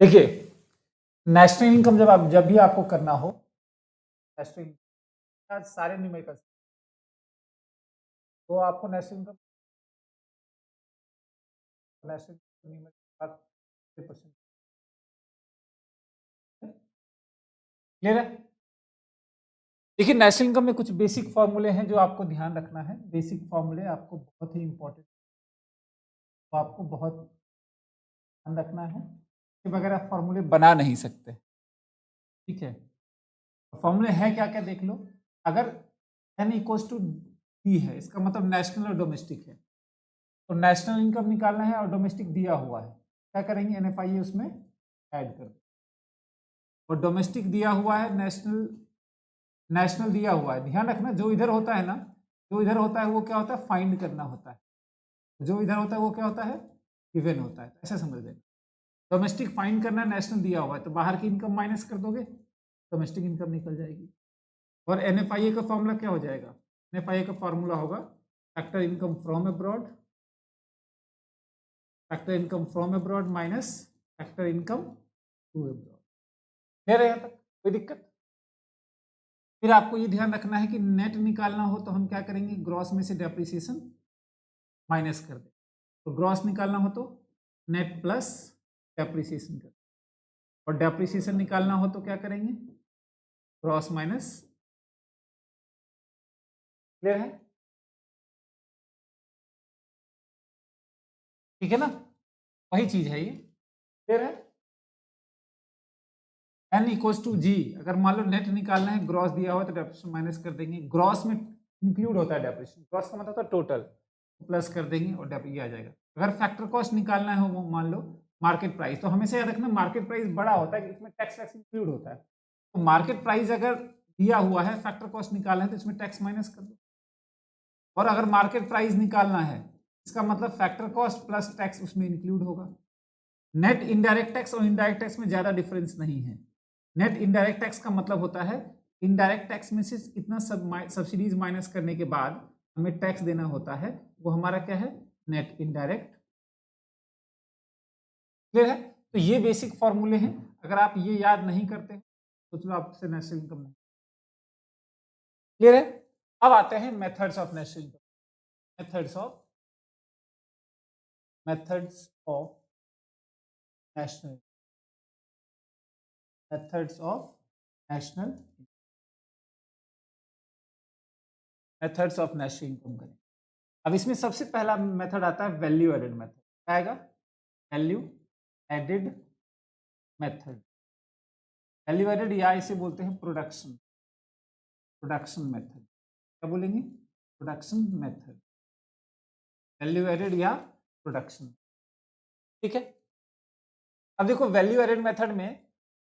देखिए, national income जब भी आपको करना हो, नेशनल इनकम सारे न्यूमेरिकल, तो आपको नेशनल इनकम क्लियर है। देखिए, नेशनल इनकम में कुछ बेसिक फॉर्मूले हैं जो आपको ध्यान रखना है। बेसिक फॉर्मूले आपको बहुत ही इंपॉर्टेंट, तो आपको बहुत ध्यान रखना है कि बगैर आप फॉर्मूले बना नहीं सकते। ठीक है, फॉर्मूले है क्या क्या देख लो। अगर n इक्वल्स टू डी है, इसका मतलब नेशनल और डोमेस्टिक है, तो नेशनल इनकम निकालना है और डोमेस्टिक दिया हुआ है, क्या करेंगे, NFIA उसमें ऐड कर दो। और डोमेस्टिक दिया हुआ है, नेशनल दिया हुआ है। ध्यान रखना, जो इधर होता है ना, जो इधर होता है वो क्या होता है, फाइंड करना होता है। जो इधर होता है वो क्या होता है, गिवन होता है। ऐसा समझ लेना, डोमेस्टिक फाइंड करना, नेशनल दिया हुआ है, तो बाहर की इनकम माइनस कर दोगे, डोमेस्टिक इनकम निकल जाएगी। और NFIA का फॉर्मूला क्या हो जाएगा, NFIA का फॉर्मूला होगा factor income from abroad, factor income from abroad minus factor income to abroad. Clear है यहाँ तक, कोई दिक्कत। फिर आपको ये ध्यान रखना है कि नेट निकालना हो तो हम क्या करेंगे, ग्रॉस में से डेप्रिसिएशन माइनस कर दें। तो ग्रॉस निकालना हो तो नेट प्लस डेप्रिसिएशन कर, और डेप्रिसिएशन निकालना हो तो क्या करेंगे, ग्रॉस माइनस। क्लियर है, ठीक है ना, वही चीज है ये। क्लियर है, n इक्वल्स टू जी, अगर मान लो नेट निकालना है, ग्रॉस दिया हुआ तो डेप्रिसिएशन माइनस कर देंगे। ग्रॉस में इंक्लूड होता है डेप्रिसिएशन, ग्रॉस का मतलब होता है टोटल, प्लस कर देंगे और ये आ जाएगा। अगर फैक्टर कॉस्ट निकालना है, वो मान लो मार्केट प्राइस, तो हमेशा याद रखना मार्केट प्राइस बड़ा होता है, इसमें टैक्स इंक्लूड होता है। तो मार्केट प्राइस अगर दिया हुआ है, फैक्टर कॉस्ट निकालना है, तो इसमें टैक्स माइनस कर दो। और अगर मार्केट प्राइस निकालना है, इसका मतलब फैक्टर कॉस्ट प्लस टैक्स उसमें इंक्लूड होगा। नेट इनडायरेक्ट टैक्स और इनडायरेक्ट टैक्स में ज्यादा डिफरेंस नहीं है। नेट इनडायरेक्ट टैक्स का मतलब होता है इनडायरेक्ट टैक्स में से कितना सब्सिडीज माइनस करने के बाद हमें टैक्स देना होता है, वो हमारा क्या है, नेट इनडायरेक्ट। क्लियर है, तो ये बेसिक फॉर्मूले हैं। अगर आप ये याद नहीं करते तो चलो आपसे नेशनल इनकम नहीं। क्लियर है, अब आते हैं methods of national income. Methods of national methods of national methods of national income करें। अब इसमें सबसे पहला मेथड आता है वैल्यू एडेड मेथड। क्या आएगा, value added method. Value added या इसे बोलते हैं प्रोडक्शन मेथड। क्या बोलेंगे, प्रोडक्शन मेथड, वैल्यू एडेड या प्रोडक्शन। ठीक है, अब देखो वैल्यू एडेड मेथड में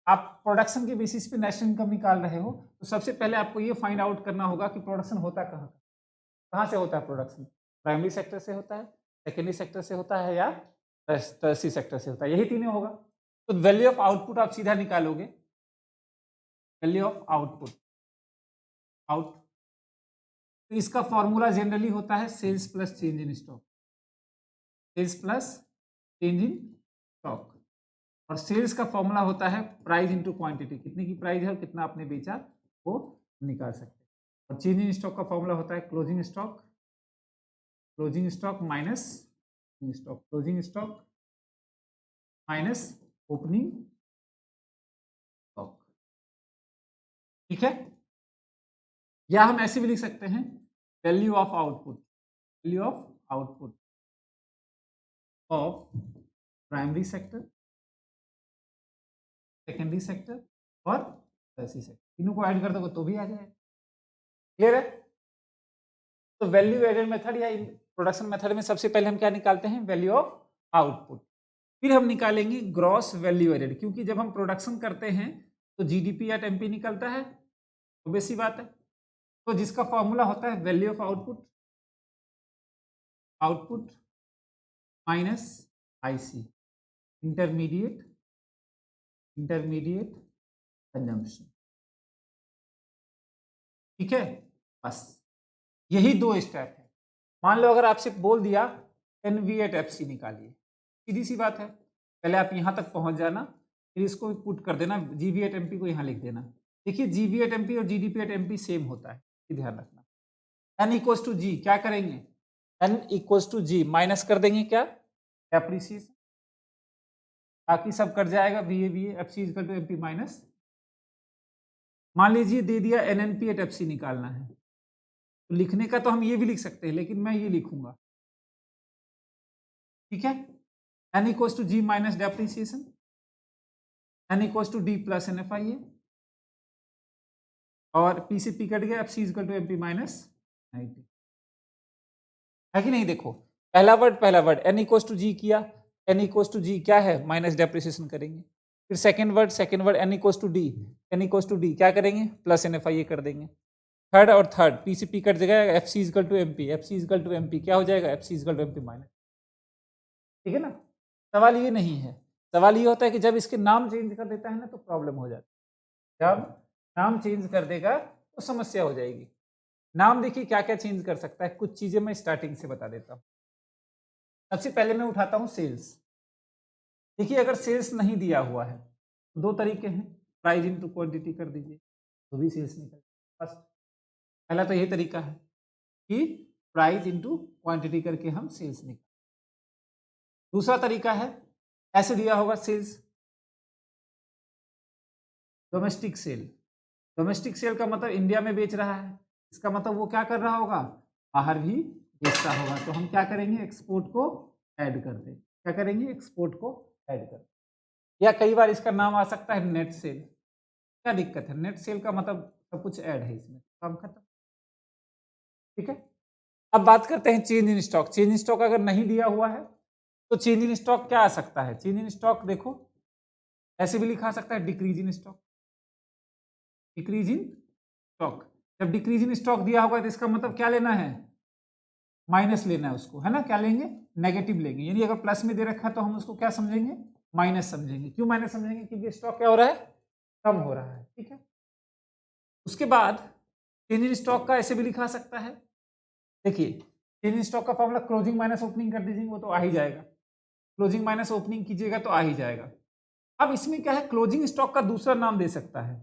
आप प्रोडक्शन के बेसिस पे नेशनल इनकम निकाल रहे हो, तो सबसे पहले आपको ये फाइंड आउट करना होगा कि प्रोडक्शन होता कहाँ से होता है। प्रोडक्शन प्राइमरी सेक्टर से होता है, सेकेंडरी सेक्टर से होता है, या टर्शियरी सेक्टर से होता है, यही तीनों होगा। तो वैल्यू ऑफ आउटपुट आप सीधा निकालोगे, वैल्यू ऑफ आउटपुट तो इसका फॉर्मूला जनरली होता है sales plus change in stock, sales plus change in stock. और सेल्स का फॉर्मूला होता है प्राइस इंटू क्वांटिटी, कितने की प्राइस है और कितना आपने बेचा वो निकाल सकते हैं। और चेंज इन स्टॉक का फॉर्मूला होता है closing stock minus stock, closing stock minus opening stock. ठीक है, या हम ऐसे भी लिख सकते हैं value of output of primary sector, secondary sector और टर्शियरी सेक्टर, तीनों को ऐड कर दोगे तो भी आ जाएगा। क्लियर है, तो वैल्यू एडेड मेथड या प्रोडक्शन मेथड में सबसे पहले हम क्या निकालते हैं, वैल्यू ऑफ आउटपुट। फिर हम निकालेंगे ग्रॉस वैल्यू एडेड, क्योंकि जब हम प्रोडक्शन करते हैं तो जीडीपी या टेम्पी निकलता है, ऑब्वियस सी बात है। तो जिसका फॉर्मूला होता है value of output minus IC, intermediate consumption. ठीक है, बस यही दो स्टेप है। मान लो अगर आपसे बोल दिया NV at FC निकालिए, सीधी सी बात है, पहले आप यहां तक पहुंच जाना, फिर इसको पुट कर देना, जीबी एट एमपी को यहाँ लिख देना। देखिए जीबी एट एमपी और जीडीपी एट एमपी सेम होता है, ये ध्यान रखना। एन इक्वल्स टू जी, क्या करेंगे, N equals to G minus कर देंगे क्या, डेप्रिसिएशन, बाकी सब कट जाएगा, V A F C equal to M P minus, मान लीजिए दे दिया N N P at F C निकालना है, तो लिखने का तो हम ये भी लिख सकते हैं, लेकिन मैं ये लिखूंगा, ठीक है। N equals to G minus depreciation, N equals to D plus N F I A, और पी से पी कट गया, F C equal to M P minus 90, है कि नहीं। देखो पहला word N equals to G किया, एन इक्वल्स टू जी क्या है, माइनस डेप्रिसिएशन करेंगे। फिर second word N equals to D, N equals to D क्या करेंगे, plus N F I A कर देंगे। थर्ड और थर्ड पी से पी कट जाएगा, F C equal to M P, F C equal to M P क्या हो जाएगा, F C equal to M P minus, ठीक है ना। सवाल ये नहीं है, सवाल ये होता है कि जब इसके नाम चेंज कर देता है ना तो प्रॉब्लम हो जाती है, जब नाम चेंज कर देगा तो समस्या हो जाएगी। नाम देखिए क्या क्या चेंज कर सकता है, कुछ चीजें मैं स्टार्टिंग से बता देता हूँ। सबसे पहले मैं उठाता हूँ सेल्स। देखिए अगर सेल्स नहीं दिया हुआ है तो दो तरीके हैं, प्राइस इनटू क्वांटिटी कर दीजिए तो भी सेल्स निकल। फर्स्ट पहला तो यही तरीका है कि प्राइस इनटू क्वांटिटी करके हम सेल्स निकाल। दूसरा तरीका है ऐसे दिया होगा sales, domestic sale. Domestic sale का मतलब इंडिया में बेच रहा है, इसका मतलब वो क्या कर रहा होगा, बाहर भी बेचता होगा, तो हम क्या करेंगे, एक्सपोर्ट को ऐड कर दें। क्या करेंगे, एक्सपोर्ट को ऐड कर। या कई बार इसका नाम आ सकता है नेट सेल। क्या दिक्कत है, नेट सेल का मतलब सब कुछ ऐड है इसमें, काम खत्म, ठीक है। अब बात करते हैं change in stock. Change in stock अगर नहीं दिया हुआ है तो चेंज इन स्टॉक क्या आ सकता है, चेंज इन स्टॉक देखो ऐसे भी लिखा सकता है, decrease in stock, decrease in stock. जब डिक्रीज इन स्टॉक दिया होगा तो इसका मतलब क्या लेना है, माइनस लेना है उसको, है ना। क्या लेंगे, नेगेटिव लेंगे, यानी अगर प्लस में दे रखा है तो हम उसको क्या समझेंगे, माइनस समझेंगे। क्यों माइनस समझेंगे, क्योंकि स्टॉक क्या हो रहा है, कम हो रहा है, ठीक है। उसके बाद चेंज इन स्टॉक का ऐसे भी लिखा सकता है, देखिए चेंज इन स्टॉक का फॉर्मूला क्लोजिंग माइनस ओपनिंग कर दीजिए, वो तो आ ही जाएगा, क्लोजिंग माइनस ओपनिंग कीजिएगा तो आ ही जाएगा। अब इसमें क्या है, क्लोजिंग स्टॉक का दूसरा नाम दे सकता है,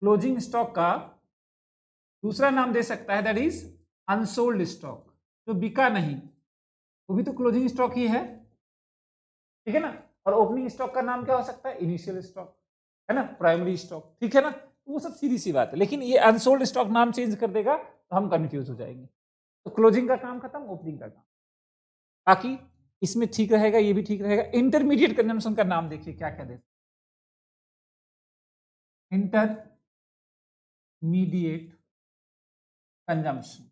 क्लोजिंग स्टॉक का दूसरा नाम दे सकता है, दैट इज अनसोल्ड स्टॉक, जो बिका नहीं, वो भी तो क्लोजिंग स्टॉक ही है, ठीक है ना। और ओपनिंग स्टॉक का नाम क्या हो सकता है, इनिशियल स्टॉक, है ना, प्राइमरी स्टॉक, ठीक है ना। वो सब सीधी सी बात है, लेकिन ये अनसोल्ड स्टॉक नाम चेंज कर देगा तो हम कंफ्यूज हो जाएंगे। तो क्लोजिंग का काम खत्म, ओपनिंग का काम बाकी, इसमें ठीक रहेगा, ये भी ठीक रहेगा। इंटरमीडिएट कंजम्पशन का नाम देखिए क्या क्या दे, इंटरमीडिएट कंजम्पशन।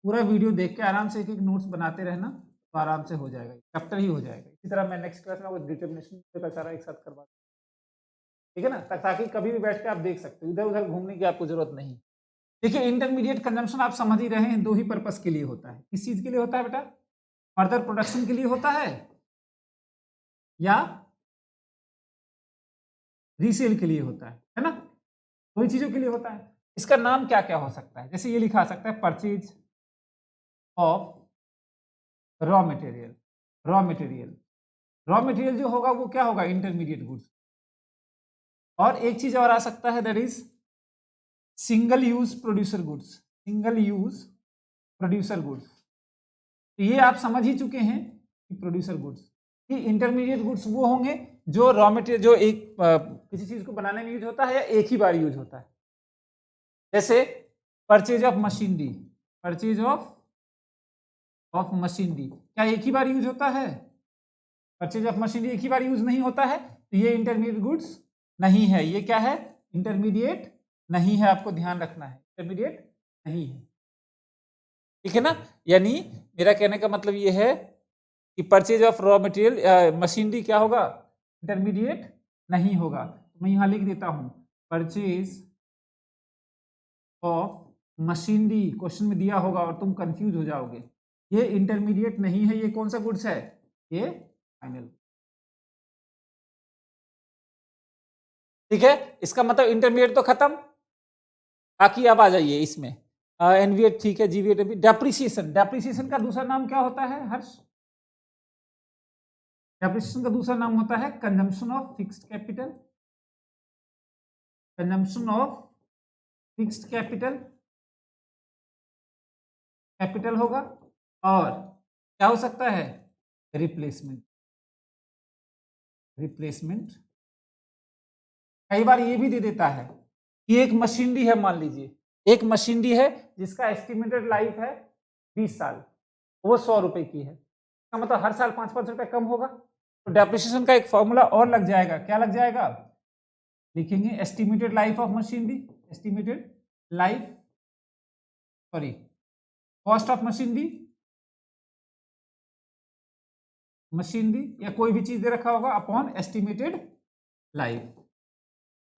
पूरा वीडियो देख के आराम से एक एक नोट्स बनाते रहना तो आराम से हो जाएगा, चैप्टर ही हो जाएगा। इसी तरह मैं नेक्स्ट क्लास में आपको डिटर्मिनेशन का सारा एक साथ करवा, ठीक है ना, ताकि कभी भी बैठ के आप देख सकते हो, इधर उधर घूमने की आपको जरूरत नहीं। देखिए इंटरमीडिएट कंजम्पशन आप समझ ही रहे हैं, दो ही पर्पस के लिए होता है। किस चीज के लिए होता है बेटा, फर्दर प्रोडक्शन के लिए होता है या रीसेल के लिए होता है ना, दो ही चीजों के लिए होता है। इसका नाम क्या क्या हो सकता है, जैसे ये लिखा सकता है purchase of raw material. Raw material, raw material जो होगा वो क्या होगा, इंटरमीडिएट गुड्स। और एक चीज और आ सकता है, that is single use producer goods, single use producer goods. तो ये आप समझ ही चुके हैं कि प्रोड्यूसर गुड्स, कि इंटरमीडिएट गुड्स वो होंगे जो रॉ मटेरियल, जो एक किसी चीज को बनाने में यूज होता है या एक ही बार यूज होता है। जैसे purchase of machinery, purchase of machinery क्या एक ही बार यूज होता है, परचेज ऑफ मशीनरी एक ही बार यूज नहीं होता है, तो ये इंटरमीडिएट गुड्स नहीं है। ये क्या है, इंटरमीडिएट नहीं है, आपको ध्यान रखना है, इंटरमीडिएट नहीं है, ठीक है ना। यानी मेरा कहने का मतलब ये है कि purchase of raw material machinery क्या होगा, इंटरमीडिएट नहीं होगा। मैं यहां लिख देता हूं, परचेज ऑफ मशीनरी क्वेश्चन में दिया होगा और तुम कंफ्यूज हो जाओगे, ये इंटरमीडिएट नहीं है। ये कौन सा गुड्स है, ये फाइनल, ठीक है। इसका मतलब इंटरमीडिएट तो खत्म। बाकी अब आ जाइए इसमें, एनवीएट ठीक है, जीवीएट, डेप्रिसिएशन। डेप्रिसिएशन का दूसरा नाम क्या होता है हर्ष, डेप्रिसिएशन का दूसरा नाम होता है consumption of fixed capital, consumption of fixed capital, capital होगा, और क्या हो सकता है, रिप्लेसमेंट, रिप्लेसमेंट। कई बार ये भी दे देता है कि एक मशीनरी है, मान लीजिए एक मशीनरी है जिसका एस्टिमेटेड लाइफ है 20 साल, वो 100 रुपए की है, इसका मतलब हर साल 5-5 रुपए कम होगा, तो डेप्रिसिएशन का एक फॉर्मूला और लग जाएगा। क्या लग जाएगा, लिखेंगे estimated life of machinery, estimated life, sorry cost of machinery, machinery या कोई भी चीज दे रखा होगा अपॉन एस्टिमेटेड लाइफ।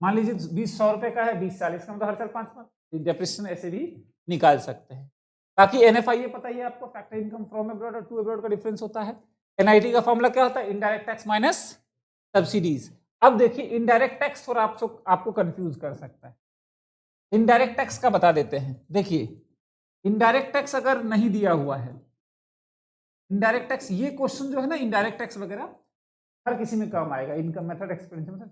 मान लीजिए 100 रुपए का है 20 साल, इसका मतलब हर साल 5 डेप्रिसिएशन ऐसे भी निकाल सकते हैं। बाकी एनएफआईए पता ही है आपको, फैक्टर इनकम फ्रॉम अब्रॉड और टू अब्रॉड का डिफरेंस होता है। एनआईटी का फॉर्मूला क्या होता है, इनडायरेक्ट टैक्स माइनस सब्सिडीज। अब देखिए इनडायरेक्ट टैक्स थोड़ा आपको कंफ्यूज कर सकता है। इनडायरेक्ट टैक्स का बता देते हैं। देखिए इनडायरेक्ट टैक्स अगर नहीं दिया हुआ है, इनडायरेक्ट टैक्स, ये क्वेश्चन जो है ना इनडायरेक्ट टैक्स वगैरह हर किसी में काम आएगा, income method, expenditure method.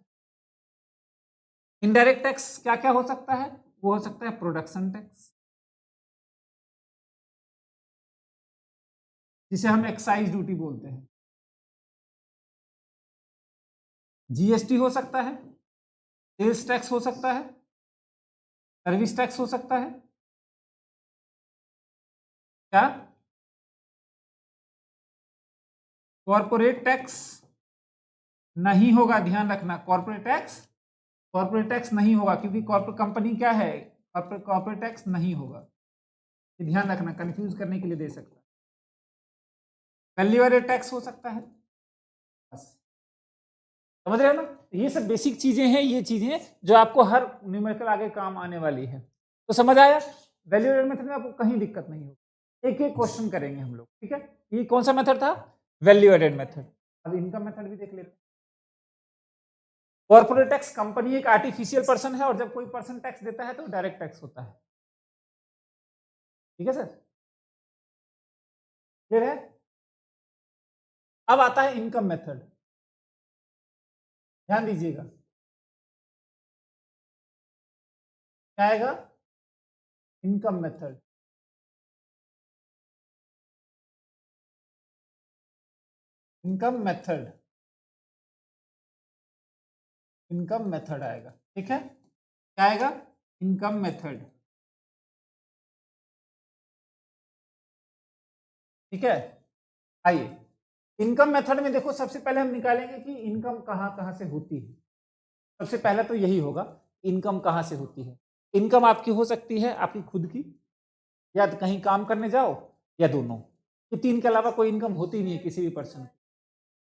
Indirect tax क्या क्या हो सकता है, वो हो सकता है प्रोडक्शन टैक्स, जिसे हम एक्साइज ड्यूटी बोलते हैं, जीएसटी हो सकता है, सेल्स टैक्स हो सकता है, सर्विस टैक्स हो सकता है, क्या कॉर्पोरेट टैक्स नहीं होगा, ध्यान रखना कॉर्पोरेट टैक्स नहीं होगा, क्योंकि कॉर्पोरेट कंपनी क्या है, कॉर्पोरेट टैक्स नहीं होगा, ध्यान रखना, कंफ्यूज करने के लिए दे सकता है। वैल्यू एडेड टैक्स हो सकता है, बस समझ रहे हो ना। ये सब बेसिक चीजें हैं, ये चीजें जो आपको हर न्यूमेरिकल आगे काम आने वाली है। तो समझ आया, वैल्यू एडेड मेथड में आपको कहीं दिक्कत नहीं होगी, एक एक क्वेश्चन करेंगे हम लोग, ठीक है। ये कौन सा मेथड था, वैल्यू एडेड मेथड। अब इनकम मेथड भी देख लेते हैं। कॉर्पोरेट टैक्स, कंपनी एक आर्टिफिशियल पर्सन है और जब कोई पर्सन टैक्स देता है तो डायरेक्ट टैक्स होता है, ठीक है सर, क्लियर है। अब आता है इनकम मेथड, ध्यान दीजिएगा, क्या आएगा, income method. Income method, income method आएगा, ठीक है। क्या आएगा, इनकम मेथड, ठीक है। आइए इनकम मेथड में देखो, सबसे पहले हम निकालेंगे कि इनकम कहां कहां से होती है। सबसे पहले तो यही होगा, इनकम कहां से होती है। इनकम आपकी हो सकती है आपकी खुद की, या तो कहीं काम करने जाओ, या दोनों। ये तीन के अलावा कोई इनकम होती नहीं है किसी भी पर्सन की,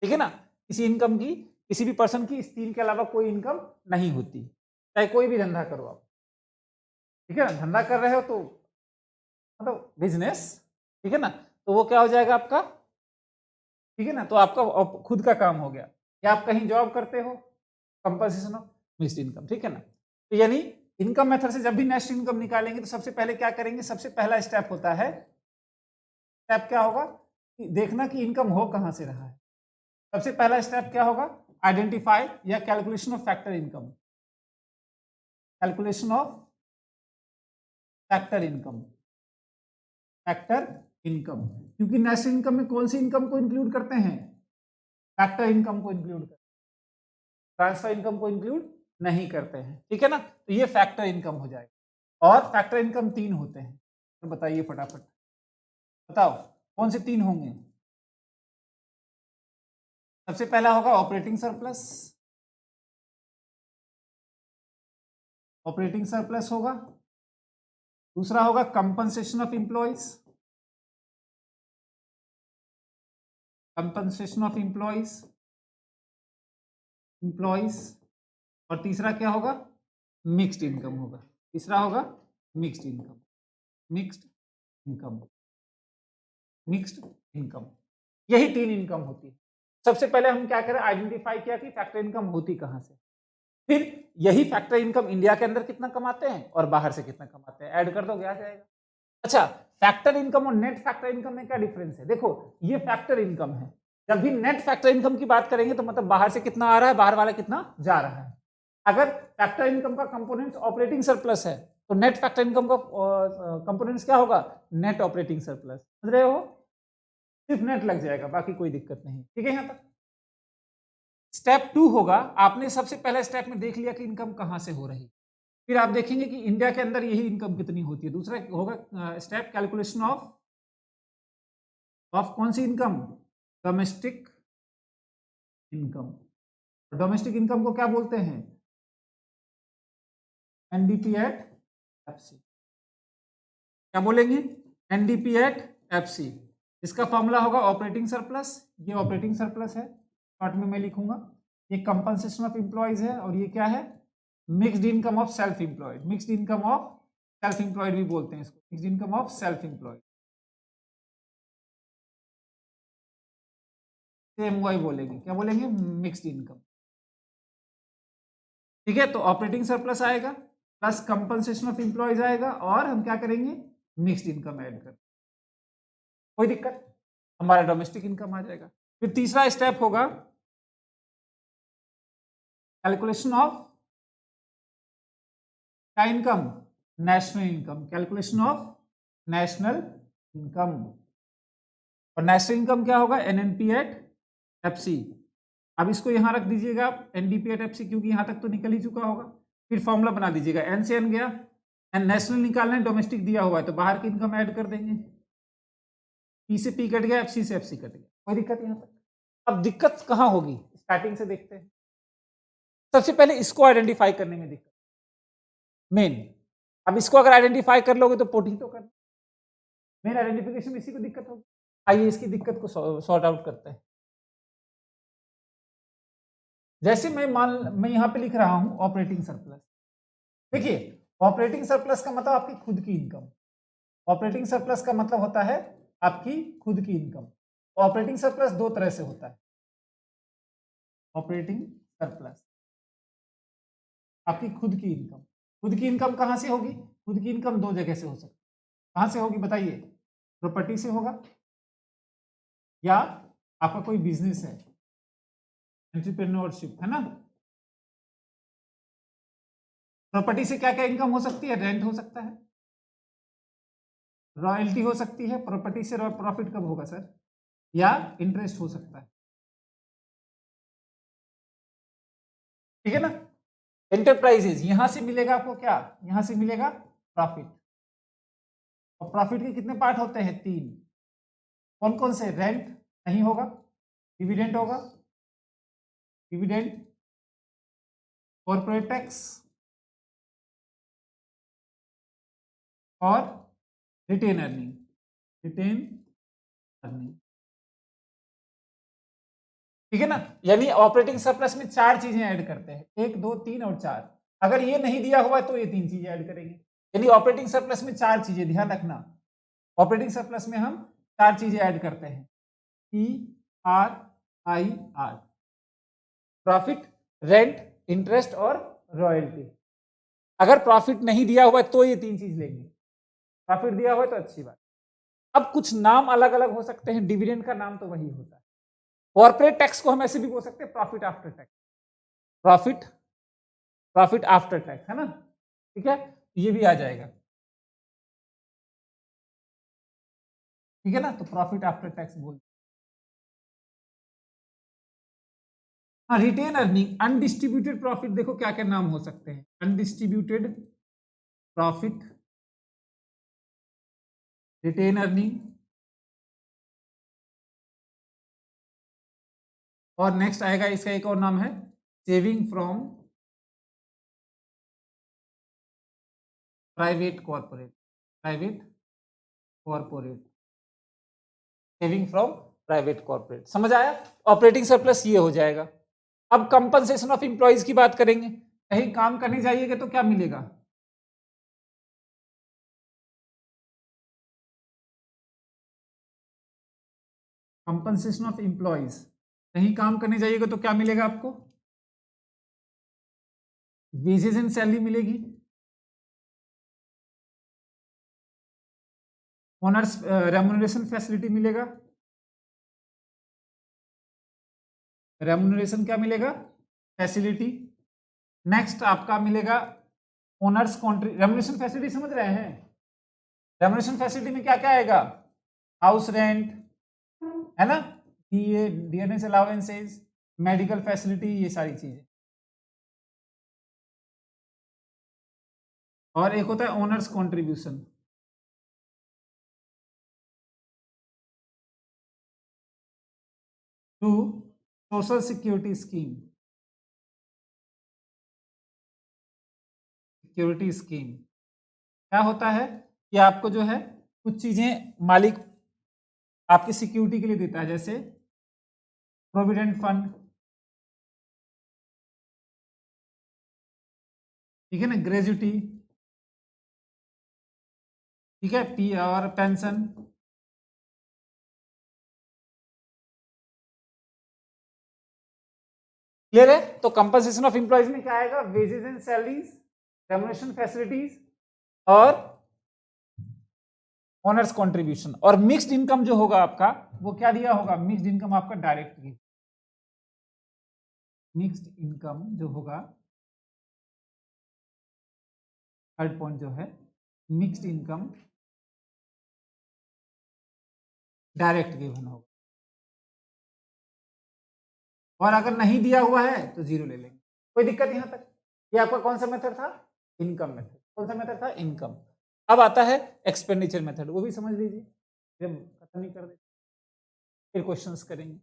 ठीक है ना। किसी इनकम की, किसी भी पर्सन की इस तीन के अलावा कोई इनकम नहीं होती, चाहे कोई भी धंधा करो आप, ठीक है ना। धंधा कर रहे हो तो मतलब बिजनेस, ठीक है ना, तो वो क्या हो जाएगा आपका, ठीक है ना, तो आपका खुद का काम हो गया, या आप कहीं जॉब करते हो, कंपनसेशन ऑफ मिस्ड इनकम, ठीक है ना। तो यानी इनकम मेथड से जब भी नेक्स्ट इनकम निकालेंगे तो सबसे पहले क्या करेंगे, सबसे पहला स्टेप होता है, स्टेप क्या होगा कि देखना कि इनकम हो कहां से रहा है। सबसे पहला स्टेप क्या होगा, आइडेंटिफाई या calculation of factor income, calculation of factor income, factor income, क्योंकि नेशनल इनकम में कौन सी इनकम को इंक्लूड करते हैं, फैक्टर इनकम को इंक्लूड करते हैं, ट्रांसफर इनकम को इंक्लूड नहीं करते हैं, ठीक है ना। तो ये फैक्टर इनकम हो जाएगा। और फैक्टर इनकम तीन होते हैं, तो बताइए फटाफट, बताओ कौन से तीन होंगे। सबसे पहला होगा ऑपरेटिंग सरप्लस, ऑपरेटिंग सरप्लस होगा। दूसरा होगा compensation of employees, compensation of employees, employees. और तीसरा क्या होगा, मिक्स्ड इनकम होगा। तीसरा होगा mixed income, mixed income, mixed income. यही तीन इनकम होती है। सबसे पहले हम क्या करें, आइडेंटिफाई किया कि फैक्टर इनकम होती कहां से, फिर यही फैक्टर इनकम इंडिया के अंदर कितना कमाते हैं और बाहर से कितना कमाते हैं, ऐड कर दो, आ जाएगा। अच्छा, फैक्टर इनकम और नेट फैक्टर इनकम में क्या डिफरेंस है, देखो ये फैक्टर इनकम है, जब भी नेट फैक्टर इनकम की बात करेंगे तो मतलब बाहर से कितना आ रहा है, बाहर वाला कितना जा रहा है। अगर फैक्टर इनकम का कंपोनेंट ऑपरेटिंग सरप्लस है तो नेट फैक्टर इनकम का कंपोनेंट्स क्या होगा, नेट ऑपरेटिंग सरप्लस। समझ रहे हो, सिर्फ नेट लग जाएगा, बाकी कोई दिक्कत नहीं। ठीक है, यहां तक। स्टेप 2 होगा, आपने सबसे पहले स्टेप में देख लिया कि इनकम कहां से हो रही, फिर आप देखेंगे कि इंडिया के अंदर यही इनकम कितनी होती है। दूसरा होगा स्टेप कैलकुलेशन ऑफ कौन सी income, domestic income. Domestic income को क्या बोलते हैं, एनडीपी एट एफसी। क्या बोलेंगे, एनडीपी एट एफसी। इसका फॉर्मूला होगा ऑपरेटिंग सरप्लस, ये ऑपरेटिंग सरप्लस है, शॉर्ट में मैं लिखूंगा। ये कंपनसेशन ऑफ एम्प्लॉयज है, और ये क्या है, mixed income of self employed. Mixed income of self employed भी बोलते हैं इसको, mixed income of self employed, MY बोलेंगे। क्या बोलेंगे, मिक्स्ड इनकम। ठीक है, तो ऑपरेटिंग सरप्लस आएगा प्लस कंपनसेशन ऑफ एम्प्लॉयज आएगा, और हम क्या करेंगे, मिक्स्ड इनकम ऐड कर, कोई दिक्कत, हमारा डोमेस्टिक इनकम आ जाएगा। फिर तीसरा स्टेप होगा कैलकुलेशन ऑफ क्या income, national income. Calculation of national income, और नेशनल इनकम क्या होगा, एनएनपी एट एफसी। अब इसको यहां रख दीजिएगा आप, एनडीपी एट एफसी, क्योंकि यहां तक तो निकल ही चुका होगा। फिर फॉर्मूला बना दीजिएगा, एन से एन गया, एन नेशनल निकालना है, डोमेस्टिक दिया हुआ है तो बाहर की इनकम ऐड कर देंगे, पी से पी कट गया, एफसी से एफसी कट गया, कोई दिक्कत यहां तक। अब दिक्कत कहां होगी, स्टार्टिंग से देखते हैं। सबसे पहले इसको आइडेंटिफाई करने में दिक्कत मेन। अब इसको अगर आइडेंटिफाई कर लोगे तो पोटी तो करना, मेन आइडेंटिफिकेशन में इसी को दिक्कत होगी। आइए इसकी दिक्कत को सॉर्ट आउट करते हैं। जैसे मैं यहां पे लिख रहा हूं ऑपरेटिंग सरप्लस। देखिए, ऑपरेटिंग सरप्लस का मतलब आपकी खुद की इनकम। ऑपरेटिंग सरप्लस का मतलब होता है आपकी खुद की इनकम। ऑपरेटिंग सरप्लस दो तरह से होता है। ऑपरेटिंग सरप्लस आपकी खुद की इनकम। खुद की इनकम कहां से होगी, खुद की इनकम दो जगह से हो सकती है। कहां से होगी बताइए, प्रॉपर्टी से होगा, या आपका कोई बिजनेस है, एंटरप्रेन्योरशिप है ना। प्रॉपर्टी से क्या क्या इनकम हो सकती है, रेंट हो सकता है, रॉयल्टी हो सकती है। प्रॉपर्टी से प्रॉफिट कब होगा सर, या इंटरेस्ट हो सकता है। ठीक है ना। एंटरप्राइजेज, यहां से मिलेगा आपको क्या, यहां से मिलेगा प्रॉफिट। और प्रॉफिट के कितने पार्ट होते हैं, तीन। कौन कौन से, रेंट नहीं होगा, डिविडेंड होगा, डिविडेंड, कॉर्पोरेट टैक्स, और रिटेन अर्निंग, रिटेन अर्निंग। ठीक है ना। यानी ऑपरेटिंग सरप्लस में चार चीजें ऐड करते हैं, एक दो तीन और चार। अगर ये नहीं दिया हुआ है तो ये तीन चीजें ऐड करेंगे। यानी ऑपरेटिंग सरप्लस में चार चीजें, ध्यान रखना, ऑपरेटिंग सरप्लस में हम चार चीजें ऐड करते हैं, P R I R, profit, rent, interest और रॉयल्टी। अगर प्रॉफिट नहीं दिया हुआ है तो ये तीन चीज लेंगे, प्रॉफिट दिया हुआ है तो अच्छी बात। अब कुछ नाम अलग अलग हो सकते हैं, डिविडेंड का नाम तो वही होता है। कॉर्पोरेट टैक्स को हम ऐसे भी बोल सकते हैं, profit after tax, profit, profit after tax, है ना। ठीक है, ये भी आ जाएगा। ठीक है ना, तो प्रॉफिट आफ्टर टैक्स बोल। हाँ, रिटेन अर्निंग, अनडिस्ट्रीब्यूटेड प्रॉफिट, देखो क्या क्या नाम हो सकते हैं, अनडिस्ट्रीब्यूटेड प्रॉफिट, रिटेन अर्निंग, और नेक्स्ट आएगा इसका एक और नाम है saving from private corporate, private corporate, saving from private corporate. समझ आया, ऑपरेटिंग सरप्लस ये हो जाएगा। अब कंपनसेशन ऑफ एम्प्लॉयज की बात करेंगे, कहीं काम करने जाइएगा तो क्या मिलेगा, कंपनसेशन ऑफ एम्प्लॉयज, कहीं काम करने जाइएगा तो क्या मिलेगा आपको, वेजेस एंड सैलरी मिलेगी, ओनर्स रेम्युनरेशन फैसिलिटी मिलेगा, रेम्युनरेशन क्या मिलेगा, फैसिलिटी। नेक्स्ट आपका मिलेगा ओनर्स रेम्युनरेशन फैसिलिटी, समझ रहे हैं? रेम्युनरेशन फैसिलिटी में क्या क्या आएगा, हाउस रेंट है ना, DA dearness allowances, medical facility, ये सारी चीजें। और एक होता है owners contribution, to social security scheme, security scheme. क्या होता है कि आपको जो है कुछ चीजें मालिक आपकी सिक्योरिटी के लिए देता है, जैसे प्रोविडेंट फंड, ठीक है ना, ग्रेजुटी, ठीक है, पी और पेंशन, क्लियर है? तो कंपनसेशन ऑफ एम्प्लॉइज में क्या आएगा, wages and salaries, remuneration facilities और ओनर्स कंट्रीब्यूशन। और मिक्स्ड इनकम जो होगा आपका, वो क्या दिया होगा, मिक्स्ड इनकम आपका डायरेक्ट गिव, मिक्स्ड इनकम जो होगा, थर्ड पॉइंट जो है मिक्स्ड इनकम डायरेक्ट गिवन होगा। और अगर नहीं दिया हुआ है तो जीरो ले लेंगे, कोई दिक्कत यहां तक? ये आपका कौन सा मेथड था, इनकम मेथड। कौन सा मेथड था, इनकम। अब आता है एक्सपेंडिचर मेथड, वो भी समझ लीजिए, फिर खत्म नहीं कर देते, फिर क्वेश्चंस करेंगे।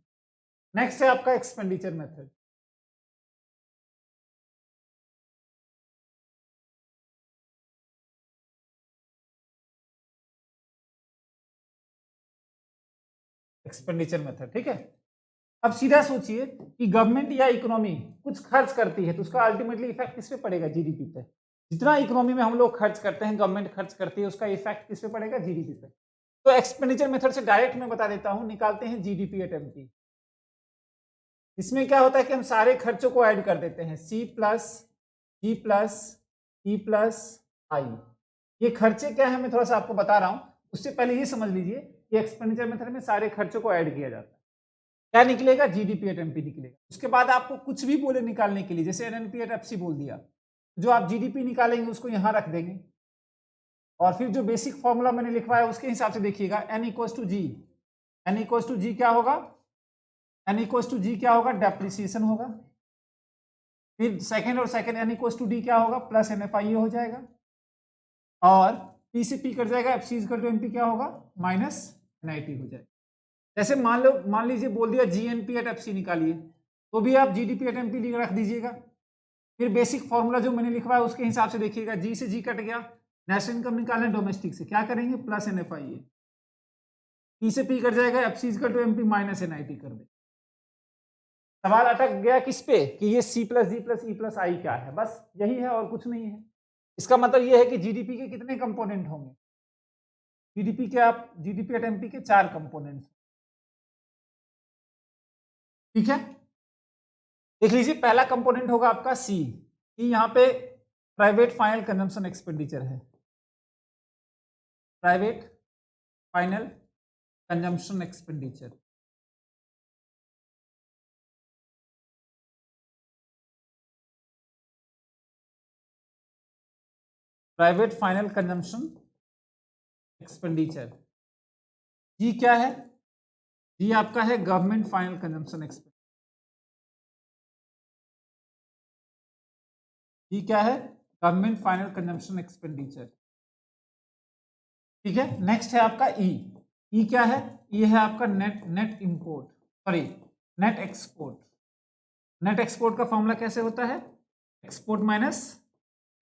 नेक्स्ट है आपका एक्सपेंडिचर मेथड। एक्सपेंडिचर मेथड, ठीक है। अब सीधा सोचिए कि गवर्नमेंट या इकोनॉमी कुछ खर्च करती है तो उसका अल्टीमेटली इफेक्ट किस पे पड़ेगा, जीडीपी पे। जितना इकोनॉमी में हम लोग खर्च करते हैं, गवर्नमेंट खर्च करती है, उसका इफेक्ट किस पे पड़ेगा, जीडीपी पे। तो एक्सपेंडिचर मेथड से डायरेक्ट मैं बता देता हूं, निकालते हैं जीडीपी एट एमपी। इसमें क्या होता है कि हम सारे खर्चों को ऐड कर देते हैं, सी plus G plus E plus आई। ये खर्चे क्या है मैं थोड़ा सा आपको बता रहा हूं, उससे पहले ये समझ लीजिए कि एक्सपेंडिचर मेथड में सारे खर्चों को ऐड किया जाता है। क्या निकलेगा, जीडीपी एट एमपी निकलेगा। उसके बाद आपको कुछ भी बोले निकालने के लिए, जैसे एनएनपी एट एफसी बोल दिया, जो आप जीडीपी निकालेंगे उसको यहां रख देंगे, और फिर जो बेसिक फॉर्मूला मैंने लिखवाया उसके हिसाब से देखिएगा, N equals to G, N equals to G क्या होगा, एन इक्वल्स टू जी क्या होगा, डेप्रिसिएशन होगा। फिर सेकंड और second N equals to D क्या होगा, प्लस एन एफ आई हो जाएगा, और पी से पी कट जाएगा, F C equal to M P क्या होगा, माइनस एन आई टी हो जाएगा। जैसे मान लीजिए बोल दिया जीएनपी एट एफसी निकालिए, तो भी आप जीडीपी एट एमपी रख दीजिएगा। फिर बेसिक फॉर्मूला जो मैंने लिखवाया उसके हिसाब से देखिएगा, जी से जी कट गया, नेशनल इनकम निकालना है डोमेस्टिक से, क्या करेंगे, प्लस एन एफ आई है, पी से पी कट जाएगा, F C equal to MP minus N I T कर दे। सवाल अटक गया किस पे, कि ये C plus G plus E plus I क्या है, बस यही है और कुछ नहीं है। इसका मतलब ये है कि जीडीपी के कितने कंपोनेंट होंगे, जीडीपी के आप जीडीपी एट एमपी के 4 कंपोनेंट, ठीक है। देख लीजिए, पहला कंपोनेंट होगा आपका सी, यहाँ पे प्राइवेट फाइनल कंजम्पशन एक्सपेंडिचर है, private final consumption expenditure. Private final consumption expenditure. G क्या है, जी आपका है government final consumption expenditure. G क्या है, गवर्नमेंट फाइनल कंजम्पशन एक्सपेंडिचर, ठीक है। नेक्स्ट है आपका ई, ई क्या है, ई है आपका net import, sorry net export. Net export का फॉर्मूला कैसे होता है, एक्सपोर्ट माइनस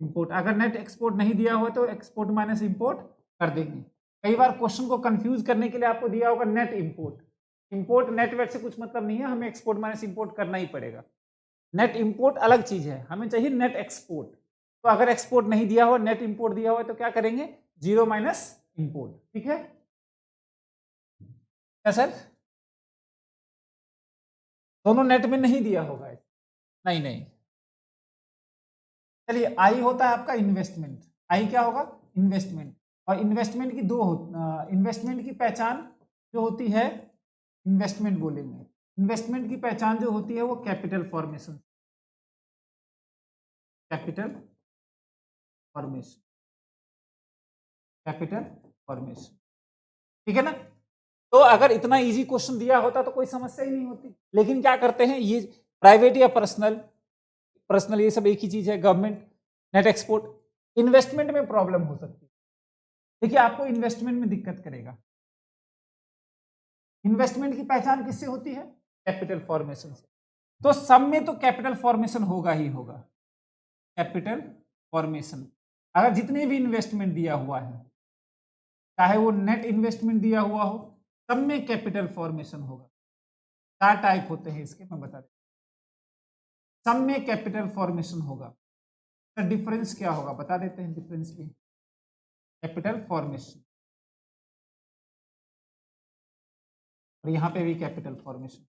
इंपोर्ट। अगर नेट एक्सपोर्ट नहीं दिया हुआ तो एक्सपोर्ट माइनस इंपोर्ट कर देंगे। कई बार क्वेश्चन को कंफ्यूज करने के लिए आपको दिया होगा net import, import net weight से कुछ मतलब नहीं है, हमें एक्सपोर्ट माइनस इंपोर्ट करना ही पड़ेगा। नेट इंपोर्ट अलग चीज है, हमें चाहिए नेट एक्सपोर्ट। तो अगर एक्सपोर्ट नहीं दिया हुआ, नेट इंपोर्ट दिया हुआ है, तो क्या करेंगे, जीरो माइनस इंपोर्ट, ठीक है क्या सर, दोनों नेट में नहीं दिया होगा, नहीं नहीं। चलिए, आई होता है आपका इन्वेस्टमेंट, आई क्या होगा, इन्वेस्टमेंट। और इन्वेस्टमेंट की इन्वेस्टमेंट की पहचान जो होती है, इन्वेस्टमेंट बोलेंगे, इन्वेस्टमेंट की पहचान जो होती है वो capital formation, capital formation, capital formation, ठीक है ना। तो अगर इतना इजी क्वेश्चन दिया होता तो कोई समस्या ही नहीं होती, लेकिन क्या करते हैं ये प्राइवेट या पर्सनल, पर्सनल ये सब एक ही चीज है, गवर्नमेंट, नेट एक्सपोर्ट, इन्वेस्टमेंट में प्रॉब्लम हो सकती है। देखिए आपको इन्वेस्टमेंट में दिक्कत करेगा। इन्वेस्टमेंट की पहचान किससे होती है? कैपिटल फॉर्मेशन से। तो सब में तो कैपिटल फॉर्मेशन होगा ही होगा, कैपिटल फॉर्मेशन। अगर जितने भी इन्वेस्टमेंट दिया हुआ है, चाहे वो नेट इन्वेस्टमेंट दिया हुआ हो, सब में कैपिटल फॉर्मेशन होगा। 4 टाइप होते हैं इसके, मैं बता देता हूं। सब में कैपिटल फॉर्मेशन होगा। तो डिफरेंस क्या होगा बता देते हैं, डिफरेंस भी कैपिटल फॉर्मेशन, और यहां पे भी कैपिटल फॉर्मेशन।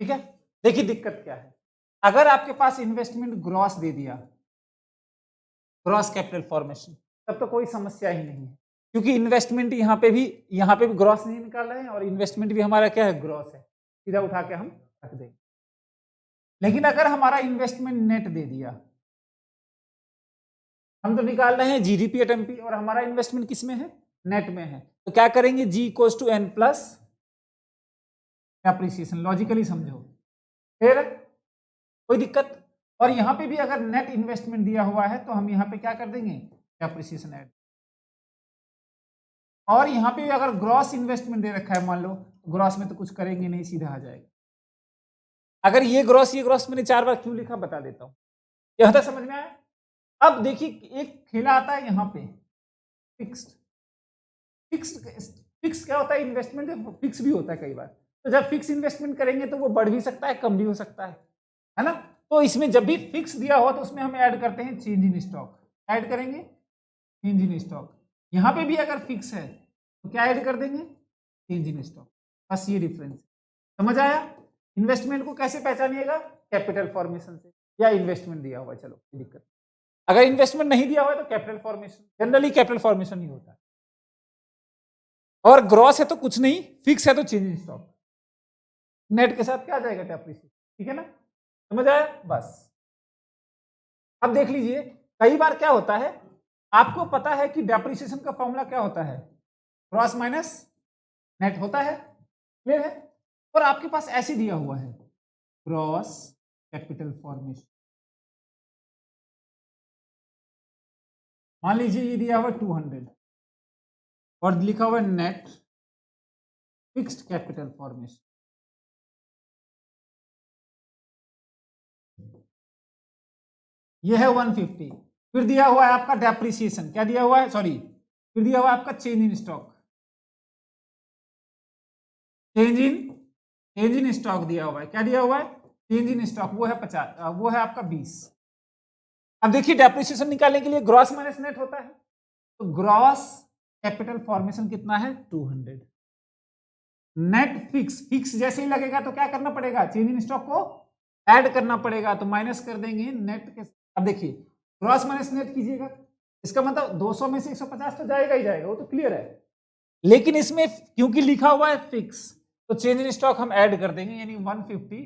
ठीक है, देखिए दिक्कत क्या है। अगर आपके पास इन्वेस्टमेंट ग्रॉस दे दिया, ग्रॉस कैपिटल फॉर्मेशन, तब तो कोई समस्या ही नहीं है, क्योंकि इन्वेस्टमेंट यहाँ पे भी ग्रॉस नहीं निकाल रहे हैं, और इन्वेस्टमेंट भी हमारा क्या है, ग्रॉस है, सीधा उठा के हम रख देंगे। लेकिन अगर हमारा इन्वेस्टमेंट नेट दे दिया, हम तो निकाल रहे हैं जीडीपी एट एमपी, और हमारा इन्वेस्टमेंट किस में है, नेट में है, तो क्या करेंगे, G equals to N plus appreciation, logically समझो, फिर कोई दिक्कत। और यहां पे भी अगर नेट इन्वेस्टमेंट दिया हुआ है तो हम यहां पे क्या कर देंगे, एप्रिसिएशन ऐड। और यहां पे भी अगर ग्रॉस इन्वेस्टमेंट दे रखा है, मान लो ग्रॉस में तो कुछ करेंगे नहीं, सीधा आ जाएगा। अगर ये ग्रॉस मैंने 4 बार क्यों लिखा बता देता हूं, यहां तक समझ में आया। अब देखिए एक खेला आता है यहाँ पे, फिक्स्ड। फिक्स क्या होता है, इन्वेस्टमेंट फिक्स भी होता है कई बार। तो जब फिक्स इन्वेस्टमेंट करेंगे तो वो बढ़ भी सकता है, कम भी हो सकता है ना। तो इसमें जब भी फिक्स दिया हुआ तो उसमें हम ऐड करते हैं चेंज इन स्टॉक, ऐड करेंगे चेंज इन स्टॉक। यहाँ पे भी अगर फिक्स है तो क्या ऐड कर देंगे, चेंज इन स्टॉक। बस ये डिफरेंस, समझ आया। इन्वेस्टमेंट को कैसे पहचानिएगा, कैपिटल फॉर्मेशन से, या इन्वेस्टमेंट दिया हुआ, चलो कोई दिक्कत। अगर इन्वेस्टमेंट नहीं दिया हुआ है तो capital formation, generally capital formation ही होता है। और ग्रॉस है तो कुछ नहीं, फिक्स है तो चेंज इन स्टॉक, नेट के साथ क्या आ जाएगा, डेप्रिसिएशन, ठीक है ना, समझ आया। बस अब देख लीजिए, कई बार क्या होता है, आपको पता है कि डेप्रिसिएशन का फॉर्मूला क्या होता है, ग्रॉस माइनस नेट होता है, क्लियर है। और आपके पास ऐसे दिया हुआ है, ग्रॉस कैपिटल फॉर्मेशन, मान लीजिए ये दिया हुआ 200 और लिखा हुआ नेट फिक्स्ड कैपिटल फॉर्मेशन, ये है 150। फिर दिया हुआ है आपका डेप्रिसिएशन, क्या दिया हुआ है, सॉरी, फिर दिया हुआ है आपका change in stock, change in stock दिया हुआ है, क्या दिया हुआ है, चेंज इन स्टॉक, वो है 50, वो है आपका 20। अब देखिए डेप्रिसिएशन निकालने के लिए ग्रॉस माइनस नेट होता है, तो ग्रॉस कैपिटल फॉर्मेशन कितना है, 200। नेट फिक्स जैसे ही लगेगा तो क्या करना पड़ेगा, चेंज इन स्टॉक को ऐड करना पड़ेगा, तो माइनस कर देंगे नेट के। अब देखिए ग्रॉस माइनस नेट कीजिएगा, इसका मतलब 200 में से 150 तो जाएगा ही जाएगा, वो तो क्लियर है। लेकिन इसमें क्योंकि लिखा हुआ है फिक्स, तो चेंज इन स्टॉक हम ऐड कर देंगे, यानी 150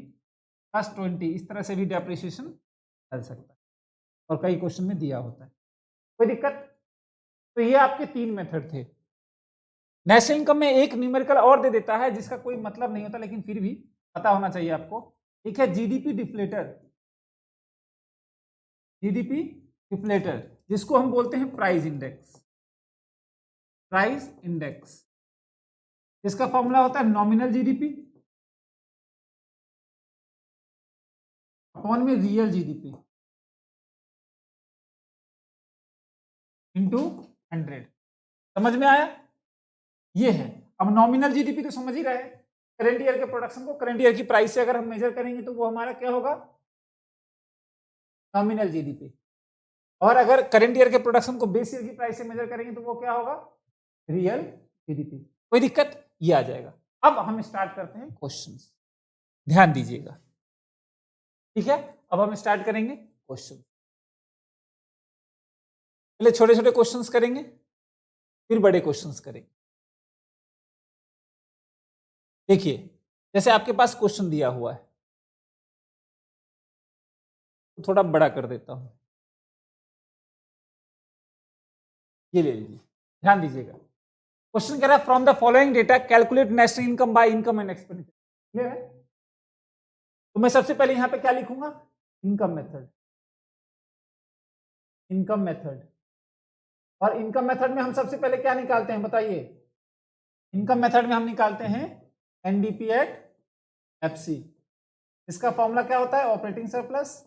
प्लस 20, इस तरह से भी डेप्रिसिएशन चल सकता है, और कई क्वेश्चन में दिया होता है, कोई दिक्कत। तो ये आपके 3 मेथड थे। नेशनल इनकम में एक न्यूमेरिकल और दे देता है जिसका कोई मतलब नहीं होता, लेकिन फिर भी पता होना चाहिए आपको, एक है जीडीपी डिफ्लेटर, जीडीपी डिफ्लेटर, जिसको हम बोलते हैं प्राइस इंडेक्स, प्राइस इंडेक्स, जिसका फॉर्मूला होता है नॉमिनल जीडीपी अपॉन में रियल जीडीपी इंटू 100। समझ में आया, ये है। अब नॉमिनल जीडीपी तो समझ ही रहे, करंट ईयर के प्रोडक्शन को करंट ईयर की प्राइस से अगर हम मेजर करेंगे तो वो हमारा क्या होगा, नॉमिनल जीडीपी। और अगर करंट ईयर के प्रोडक्शन को बेस ईयर की प्राइस से मेजर करेंगे तो वो क्या होगा, रियल जीडीपी। कोई दिक्कत, ये आ जाएगा। अब हम स्टार्ट करते हैं क्वेश्चंस, ध्यान दीजिएगा, ठीक है। अब हम स्टार्ट करेंगे क्वेश्चन, पहले छोटे छोटे क्वेश्चंस करेंगे, फिर बड़े क्वेश्चंस करेंगे। देखिए जैसे आपके पास क्वेश्चन दिया हुआ है, तो थोड़ा बड़ा कर देता हूं, ये ले लीजिए, ध्यान दीजिएगा। क्वेश्चन कह रहा है from the following data calculate national income by income and expenditure. Clear है? तो मैं सबसे पहले यहां पे क्या लिखूंगा, इनकम मेथड, इनकम मेथड। और इनकम मेथड में हम सबसे पहले क्या निकालते हैं बताइए, इनकम मेथड में हम निकालते हैं एनडीपी एट एफसी। इसका फॉर्मूला क्या होता है, operating surplus,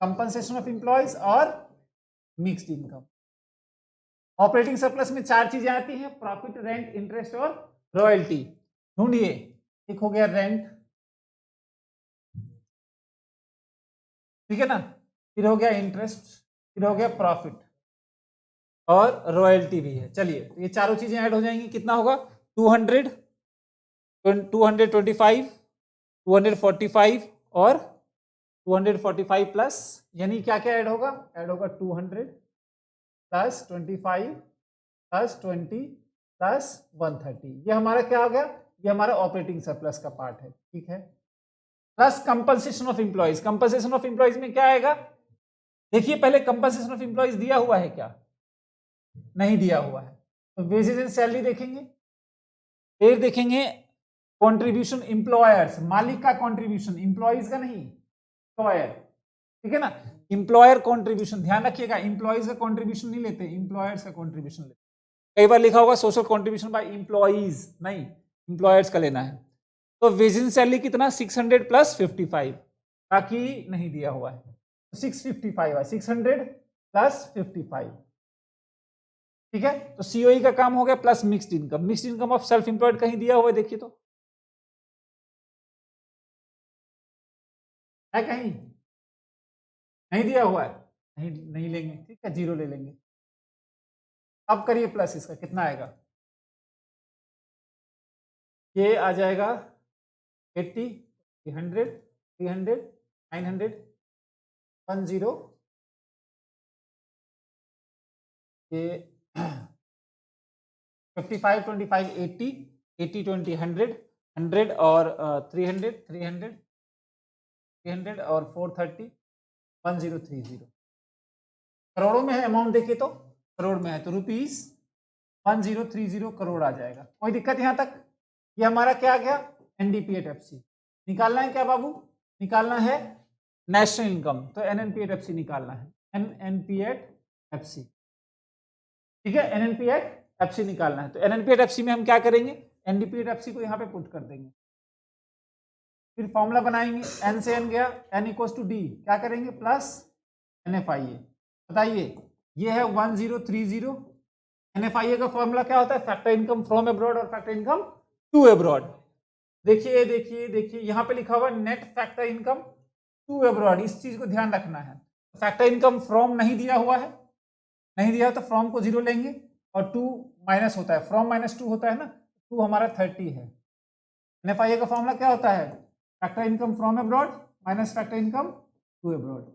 compensation of employees और मिक्स्ड इनकम। ऑपरेटिंग सरप्लस में चार चीजें आती हैं, प्रॉफिट, रेंट, इंटरेस्ट और रॉयल्टी। ढूंढिए, एक हो गया रेंट, ठीक है ना, फिर हो गया इंटरेस्ट, फिर हो गया प्रॉफिट और रॉयल्टी भी है। चलिए तो ये चारों चीजें ऐड हो जाएंगी, कितना होगा 200, 225, 245 और 245 प्लस, यानी क्या क्या ऐड होगा, ऐड होगा 200 प्लस 25 प्लस 20 प्लस 130। ये हमारा क्या हो गया, ये हमारा ऑपरेटिंग सरप्लस का पार्ट है, ठीक है। Plus compensation of employees, compensation of employees में क्या आएगा, देखिए पहले कंपनसेशन ऑफ एम्प्लॉयज दिया हुआ है क्या, नहीं दिया हुआ है, तो वेजेस एंड सैलरी देखेंगे, फिर देखेंगे कंट्रीब्यूशन एम्प्लॉयर्स, मालिक का कंट्रीब्यूशन, एम्प्लॉयज का नहीं, एम्प्लॉयर, ठीक है ना। एम्प्लॉयर कंट्रीब्यूशन ध्यान रखिएगा, एम्प्लॉयज का कंट्रीब्यूशन नहीं लेते, एम्प्लॉयर्स का कंट्रीब्यूशन लेते। कई बार लिखा होगा सोशल कंट्रीब्यूशन बाय एम्प्लॉयज, नहीं, एम्प्लॉयर्स का लेना है। तो वेजेस सैलरी कितना 600 प्लस 55, बाकी नहीं दिया हुआ है, 655 है, 600 प्लस 55, ठीक है। तो सीओई का काम हो गया, plus mixed income, mixed income of self employed कहीं दिया हुआ है, देखिए तो है कहीं, नहीं दिया हुआ है, नहीं नहीं लेंगे, ठीक है, जीरो ले लेंगे। अब करिए प्लस, इसका कितना आएगा, ये आ जाएगा 80, 300, 300, 900, 10, ये 55, 25, 80, 80, 20, 100, 100 और 300, 300, 300 और 430, 1030। करोड़ों में है अमाउंट, देखिए तो करोड़ में है, तो रुपीज 1030 करोड़ आ जाएगा। कोई दिक्कत यहां तक, ये हमारा क्या आ गया, एनडीपी एट एफसी। निकालना है क्या बाबू, निकालना है नेशनल इनकम, तो एनएनपी एट एफसी निकालना है, एनएनपी एट एफसी, ठीक है, एनएनपी एट एफसी निकालना है। तो एनएनपी एट एफसी में हम क्या करेंगे, एनडीपी एट एफसी को यहाँ पे पुट कर देंगे, फिर फॉर्मूला बनाएंगे, एन से एन गया, एन इक्वल टू डी, क्या करेंगे प्लस एनएफआईए। बताइए ये है 1030, एनएफआईए का फॉर्मूला क्या होता है, फैक्टर इनकम फ्रॉम अब्रॉड और फैक्टर इनकम टू अब्रॉड। देखिए देखिए देखिए यहाँ पे लिखा हुआ net factor income to abroad, इस चीज को ध्यान रखना है। फैक्टर इनकम फ्रॉम नहीं दिया हुआ है, नहीं दिया तो फ्रॉम को जीरो लेंगे और टू माइनस होता है, फ्रॉम माइनस टू होता है ना, टू हमारा 30 है। एनएफआईए का फॉर्मूला क्या होता है, factor income from abroad minus factor income to abroad.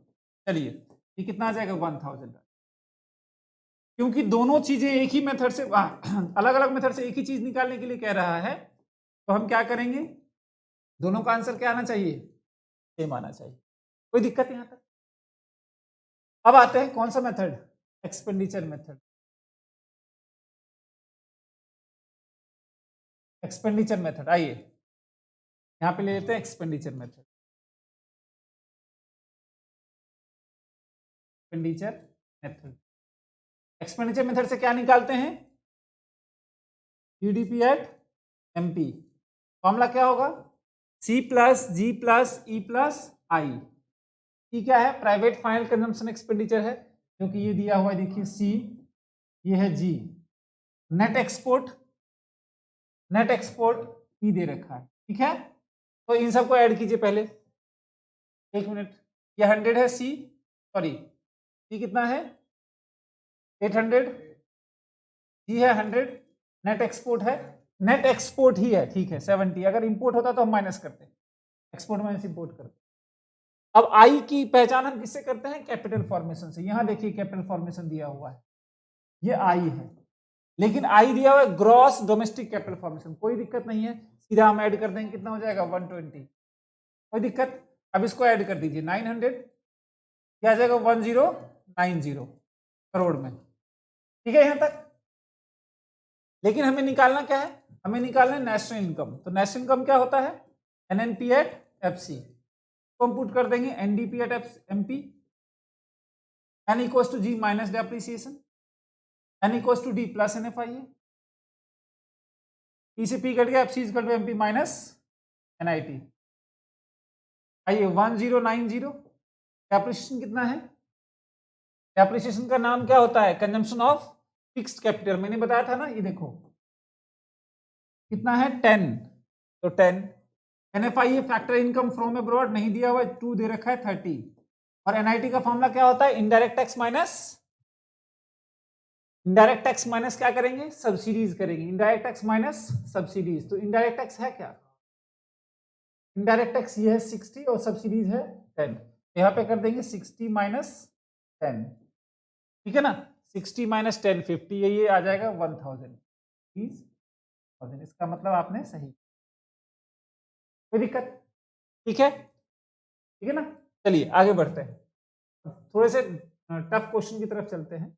चलिए ये कितना आ जाएगा 1000। क्योंकि दोनों चीजें एक ही मेथड से अलग अलग मेथड से एक ही चीज निकालने के लिए कह रहा है, तो हम क्या करेंगे, दोनों का आंसर क्या आना चाहिए, सेम आना चाहिए। कोई दिक्कत यहां तक। अब आते हैं कौन सा method, expenditure method. Expenditure method, आइए यहां पे ले लेते हैं expenditure method. Expenditure method, expenditure method से क्या निकालते हैं, जीडीपी एट एमपी। फॉर्मूला क्या होगा, सी plus G plus E plus आई। ई क्या है, प्राइवेट फाइनल कंजम्पशन एक्सपेंडिचर है, क्योंकि ये दिया हुआ है, देखिए सी, ये है जी। नेट एक्सपोर्ट, नेट एक्सपोर्ट ई दे रखा है, ठीक है। तो इन सबको ऐड कीजिए पहले, एक मिनट, ये 100 है सी, सॉरी सी कितना है 800, जी है 100, नेट एक्सपोर्ट है, नेट एक्सपोर्ट ही है, ठीक है 70। अगर इंपोर्ट होता तो हम माइनस करते, एक्सपोर्ट माइनस इंपोर्ट करते। अब आई की पहचान हम किससे करते हैं, कैपिटल फॉर्मेशन से। यहां देखिए कैपिटल फॉर्मेशन दिया हुआ है, ये आई है, लेकिन आई दिया हुआ है ग्रॉस डोमेस्टिक कैपिटल फॉर्मेशन, कोई दिक्कत नहीं है, सीधा हम ऐड कर देंगे, कितना हो जाएगा 120, कोई दिक्कत। अब इसको ऐड कर दीजिए 900, क्या आ जाएगा 1090 करोड़ में, ठीक है यहाँ तक। लेकिन हमें निकालना क्या है, हमें निकालना है नेशनल इनकम। तो नेशनल इनकम क्या होता है, एनएनपी एट एफसी, तो हम पुट कर देंगे NDP at MP, N equals to G minus depreciation, N equals to D plus NFIA, P से पी कट गया, FC equal to MP minus NIT. आइए 1090, डेप्रिसिएशन कितना है, डेप्रिसिएशन का नाम क्या होता है, कंजम्पशन ऑफ फिक्स्ड कैपिटल, मैंने बताया था ना, ये देखो कितना है 10, तो 10। NFIA factor income from abroad नहीं दिया हुआ, 2 दे रखा है 30, और एनआईटी का फॉर्मूला क्या होता है, indirect tax minus, indirect tax minus क्या करेंगे, सब्सिडीज करेंगे, इनडायरेक्ट टैक्स माइनस सब्सिडीज। तो इनडायरेक्ट टैक्स है क्या, इनडायरेक्ट टैक्स ये है 60 और सब्सिडीज है 10, यहाँ पे कर देंगे 60 माइनस 10, ठीक है ना, 60 माइनस 10 50, ये आ जाएगा 1000, इसका मतलब आपने सही, कोई दिक्कत, ठीक है, ठीक है ना। चलिए आगे बढ़ते हैं, थोड़े से टफ क्वेश्चन की तरफ चलते हैं।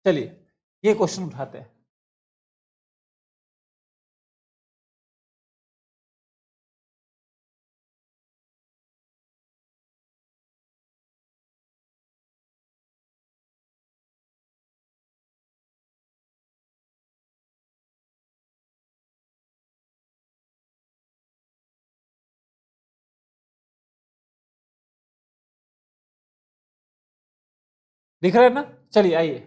चलिए ये क्वेश्चन उठाते हैं। दिख रहा है ना, चलिए आइए,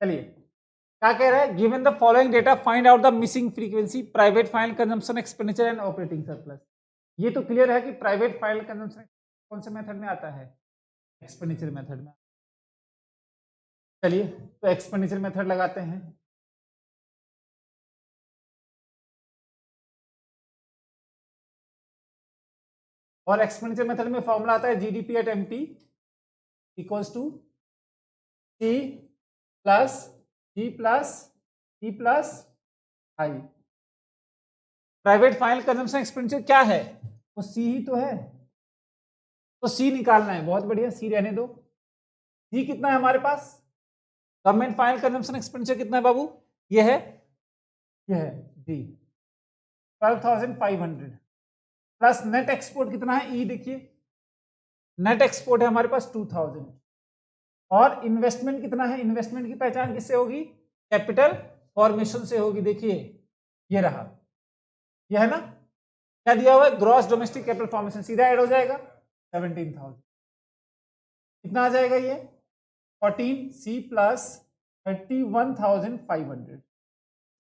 चलिए क्या कह रहा है, given the following data find out the missing frequency private final consumption expenditure and operating surplus. ये तो क्लियर है कि प्राइवेट फाइनल कंजम्पशन कौन से मेथड में आता है, एक्सपेंडिचर मेथड में। चलिए तो एक्सपेंडिचर मेथड लगाते हैं, और एक्सपेंडिचर मेथड में फॉर्मूला आता है GDP at MP equals to C plus G plus E plus I. Private final consumption expenditure क्या है, वो सी ही तो है, तो सी निकालना है, बहुत बढ़िया, सी रहने दो। सी कितना है हमारे पास, गवर्नमेंट फाइनल कंजम्पशन एक्सपेंडिचर कितना है बाबू, ये है डी 12,500 प्लस नेट एक्सपोर्ट कितना है, ई देखिए नेट एक्सपोर्ट है हमारे पास 2000, और इन्वेस्टमेंट कितना है, इन्वेस्टमेंट की पहचान किससे होगी, कैपिटल फॉर्मेशन से होगी, देखिए ये रहा, ये है ना, क्या दिया हुआ है, ग्रॉस डोमेस्टिक कैपिटल फॉर्मेशन, सीधा ऐड हो जाएगा 17,000, कितना आ जाएगा ये 14 सी प्लस 31,500।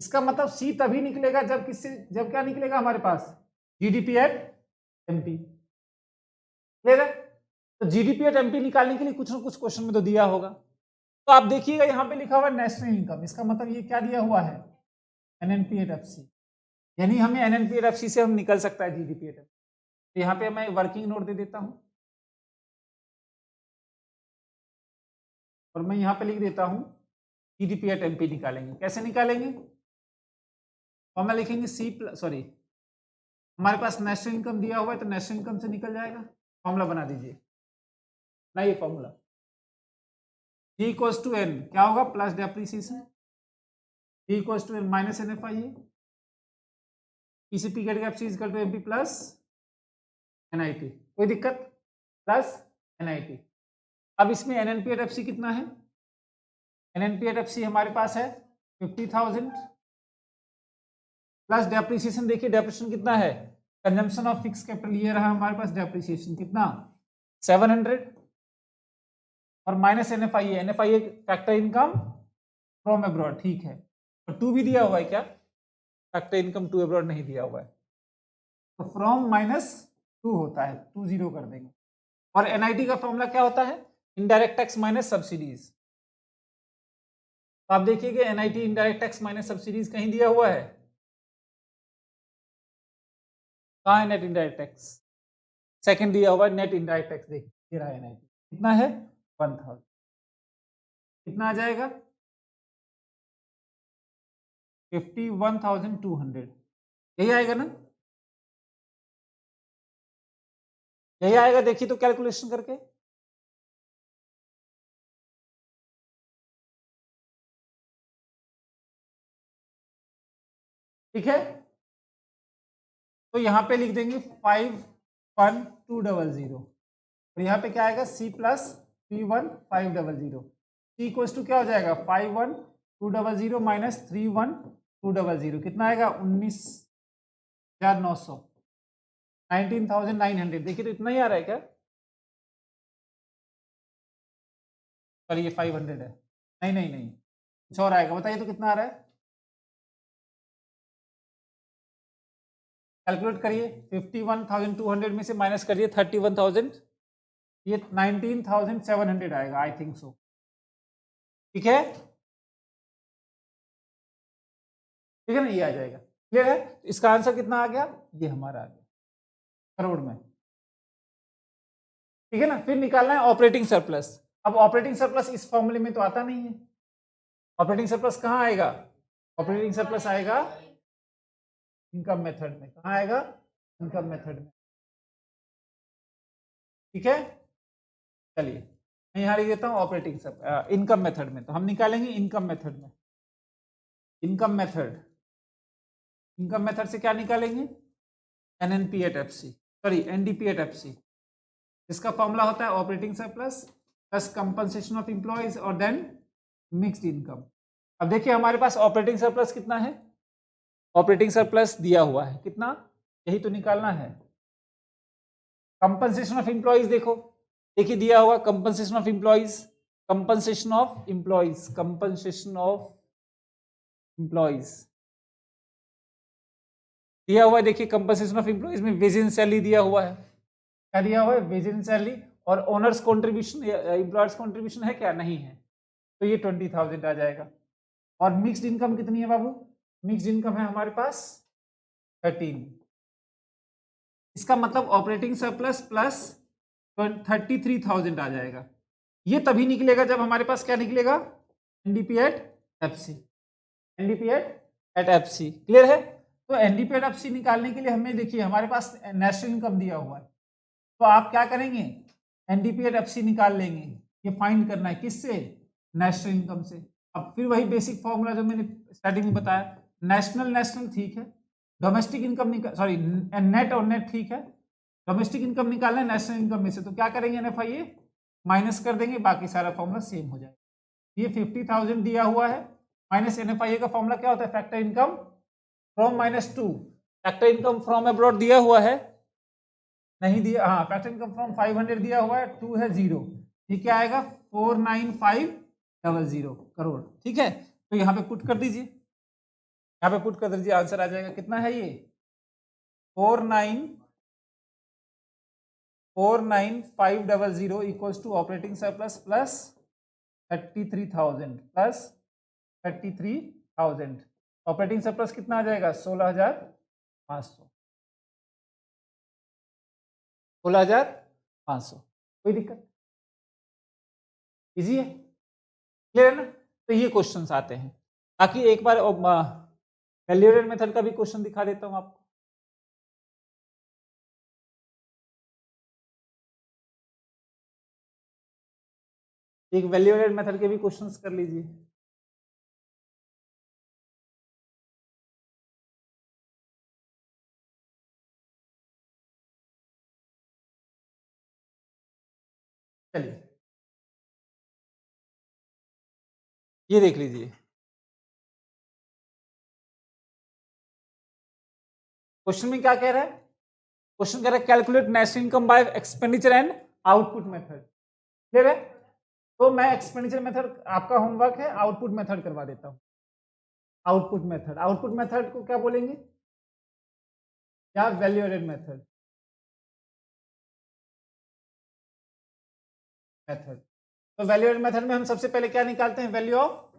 इसका मतलब सी तभी निकलेगा जब किससे, जब क्या निकलेगा हमारे पास, जीडीपी एट एमपी, क्लियर है। तो जीडीपी एट एमपी निकालने के लिए कुछ ना कुछ क्वेश्चन में तो दिया होगा, तो आप देखिएगा यहाँ पे लिखा हुआ है नेशनल इनकम, इसका मतलब ये क्या दिया हुआ है, एनएनपी एट एफसी, यानी हमें एनएनपी एट एफसी से हम निकल सकता है जीडीपी एट एमपी। तो यहाँ पे मैं वर्किंग नोट दे देता हूँ, और मैं यहाँ पे लिख देता हूँ जीडीपी एट एमपी निकालेंगे, कैसे निकालेंगे, फॉर्मूला लिखेंगे सी प्लस, सॉरी हमारे पास नेशनल इनकम दिया हुआ है, तो नेशनल इनकम से निकल जाएगा, फॉर्मूला बना दीजिए ना, ये formula G equals to N क्या होगा, plus depreciation, G equals to N minus N F I A, PCP cut गया, FC equal to MP plus NIT, कोई दिक्कत, प्लस एनआईटी। अब इसमें एनएनपी एट एफसी कितना है, एनएनपी एट एफसी हमारे पास है 50,000 प्लस डेप्रिसिएशन, देखिए डेप्रिसिएशन कितना है, कंजम्पशन ऑफ फिक्स कैपिटल ये रहा हमारे पास, डेप्रिसिएशन कितना 700, और minus NFIA, NFIA factor income from abroad, ठीक है, और 2 भी दिया हुआ है क्या, फैक्टर इनकम टू अब्रॉड नहीं दिया हुआ है, तो फ्रॉम माइनस 2 होता है, 2 0 कर देंगे। और एनआईटी का फॉर्मूला क्या होता है? Indirect tax minus subsidies. तो आप देखिए कि NIT indirect tax minus subsidies कहीं दिया हुआ है? कहाँ है नेट इनडायरेक्ट टैक्स? सेकंड दिया हुआ है नेट इनडायरेक्ट टैक्स, देखिए रहा है एनआईटी कितना है 1000। कितना आ जाएगा 51,200। यही आएगा ना? यही आएगा, देखिए तो कैलकुलेशन करके। ठीक है, तो यहां पे लिख देंगे 51,200 और यहाँ पे क्या आएगा C+31,500। C इक्वल्स टू क्या हो जाएगा 51,200 माइनस 31,200 कितना आएगा 19,900, 19,900। देखिए तो इतना ही आ रहा है क्या? सॉरी ये 500 है, नहीं नहीं नहीं कुछ और आएगा, बताइए तो कितना आ रहा है? कैलकुलेट करिए, 51,200 में से माइनस करिए 31,000, ये 19,700 आएगा आई थिंक सो। ठीक है, ठीक है ना, ये आ जाएगा। क्लियर है? इसका आंसर कितना आ गया? ये हमारा आ गया करोड़ में। ठीक है ना, फिर निकालना है ऑपरेटिंग सरप्लस। अब ऑपरेटिंग सरप्लस इस फॉर्मूले में तो आता नहीं है। ऑपरेटिंग सरप्लस कहाँ आएगा? ऑपरेटिंग सरप्लस आएगा इनकम मेथड में। कहाँ आएगा? इनकम मेथड में। ठीक है, चलिए मैं यहाँ लिख देता हूँ ऑपरेटिंग इनकम मेथड में। तो हम निकालेंगे इनकम मेथड में। इनकम मेथड, इनकम मेथड से क्या निकालेंगे? NNP at FC, sorry NDP at FC. इसका फॉर्मूला होता है operating surplus plus compensation of employees और देन मिक्स्ड इनकम। अब देखिए हमारे पास ऑपरेटिंग सरप्लस कितना है? ऑपरेटिंग सरप्लस दिया हुआ है कितना, यही तो निकालना है। कंपनसेशन ऑफ एम्प्लॉयज देखो, देखिए दिया हुआ compensation of employees, compensation of employees, compensation of employees दिया हुआ है। देखिए कंपनसेशन ऑफ एम्प्लॉयज में वेज एंड सैलरी दिया हुआ है। क्या दिया हुआ है? Wage and salary. और ओनर्स कॉन्ट्रीब्यूशन, एम्प्लॉयर्स कॉन्ट्रीब्यूशन है क्या? नहीं है, तो ये 20,000 आ जाएगा। और मिक्स्ड इनकम कितनी है बाबू? मिक्स्ड इनकम है हमारे पास 13। इसका मतलब ऑपरेटिंग सरप्लस प्लस 33,000 आ जाएगा। ये तभी निकलेगा जब हमारे पास क्या निकलेगा? NDP at FC, NDP at FC. Clear है? तो एनडीपी एट एफसी निकालने के लिए हमें देखिए हमारे पास नेशनल इनकम दिया हुआ है, तो आप क्या करेंगे? एनडीपी एट एफसी निकाल लेंगे। ये फाइंड करना है किससे? नेशनल इनकम से। अब फिर वही बेसिक फॉर्मूला जो मैंने स्टार्टिंग में बताया, नेशनल नेशनल ठीक है, डोमेस्टिक इनकम निकाल, सॉरी नेट और नेट ठीक है, डोमेस्टिक इनकम निकालना है नेशनल इनकम में से, तो क्या करेंगे एनएफआईए माइनस कर देंगे, बाकी सारा फॉर्मूला सेम हो जाएगा। ये 50,000 दिया हुआ है, माइनस एनएफआईए का फॉर्मूला क्या होता है? Factor income from -2। Factor income from abroad दिया हुआ है, नहीं दिया, हाँ फैक्टर इनकम फ्रॉम 500 दिया हुआ है, 2 है 0, ये क्या आएगा 49500 करोड़। ठीक है, तो यहाँ पे पुट कर दीजिए, यहाँ पे पुट कर दीजिए, आंसर आ जाएगा कितना है ये 49500 equals to operating surplus plus 33,000 plus 33,000। Operating surplus कितना आ जाएगा 16,500, 16,500। कोई दिक्कत? इजी है, क्लियर है ना? तो ये क्वेश्चंस आते हैं। बाकी एक बार वैल्यूएटेड मेथड का भी क्वेश्चन दिखा देता हूं आपको। एक वैल्यूएटेड मेथड के भी क्वेश्चंस कर लीजिए। चलिए ये देख लीजिए, क्वेश्चन में क्या कह रहा है? क्वेश्चन कह रहा है calculate national income by expenditure and output method. Clear है? तो मैं एक्सपेंडिचर मेथड, आपका होमवर्क है आउटपुट मेथड करवा देता हूं। आउटपुट मेथड, आउटपुट मेथड को क्या बोलेंगे? या वैल्यूएटेड मेथड। मेथड। तो वैल्यू एडेड मेथड में हम सबसे पहले क्या निकालते हैं, वैल्यू ऑफ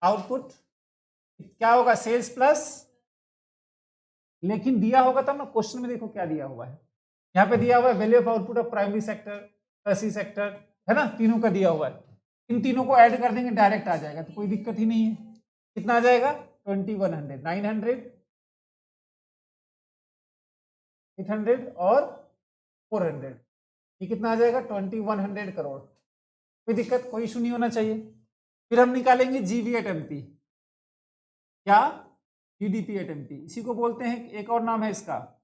आउटपुट। क्या होगा, सेल्स प्लस, लेकिन दिया होगा तब ना, क्वेश्चन में देखो क्या दिया हुआ है, यहाँ पे दिया हुआ है value of output of primary sector, tertiary sector, है ना, तीनों का दिया हुआ है। इन तीनों को ऐड कर देंगे, डायरेक्ट आ जाएगा, तो कोई दिक्कत ही नहीं है। कितना आ जाएगा, 2100, 900, 800 और 400, ये कितना आ जाएगा, 2100 करोड़। कोई दिक्कत, कोई इशू नहीं होना चाहिए। फिर हम निकालेंगे जीवी एट एमपी या जीडीपी एट एमपी, इसी को बोलते हैं, एक और नाम है इसका,